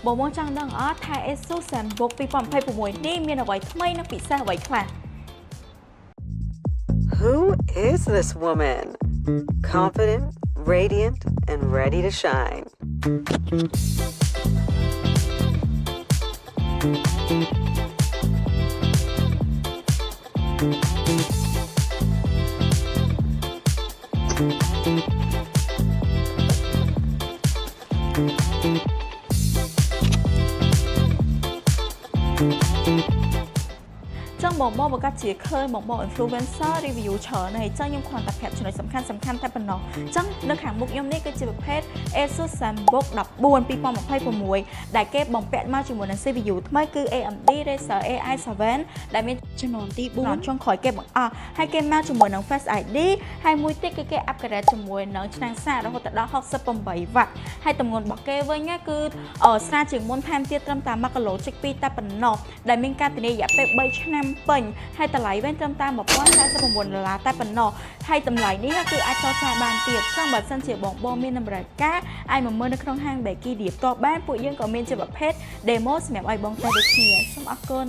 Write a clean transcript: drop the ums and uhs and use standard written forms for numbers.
Bộ môn trang đang ở Thai Asus Zenbook 2026នេះមានអ្វីថ្មីនិងពិសេសអ្វីខ្លះ Who is this woman? Confident, radiant, and ready to shine. ចឹងបងប្រកាសជាឃើញបង influencer review ច្រើនហើយចឹងខ្ញុំគ្រាន់តែប្រាប់ចំណុចសំខាន់តែប៉ុណ្ណោះចឹងនៅខាងមុខខ្ញុំនេះគឺជាប្រភេទ Asus Zenbook 14 2026ដែលគេបំពាក់មកជាមួយនឹង CPU ថ្មីគឺ AMD Razer AI 7ដែលមានជំនាន់ទី4ចុងក្រោយគេបង្អស់ហើយគេមកជាមួយនឹង Face ID ហើយមួយទៀតគឺគេ upgrade ជាមួយនឹងឆ្នាំងសាររហូតដល់68 W ហើយទម្ងន់របស់គេវិញគឺស្រាលជាងមុនថែមទៀតត្រឹមតែ1គីឡូជិក2តែប៉ុណ្ណោះដែលមានការធានារយៈពេល3ឆ្នាំពេញហើយតម្លៃវិញត្រឹមតែ$1049តែប៉ុណ្ណោះហើយតម្លៃនេះគឺអាចចរចាបានទៀតចឹងបើសិនជាបងមានតម្រូវការអាចមកមើលនៅក្នុងហាង Becky ឌីផ្ទាល់បានពួកយើងក៏មានជាប្រភេទ demo សម្រាប់ឲ្យបងទៅដូចគ្នាសូមអរគុណ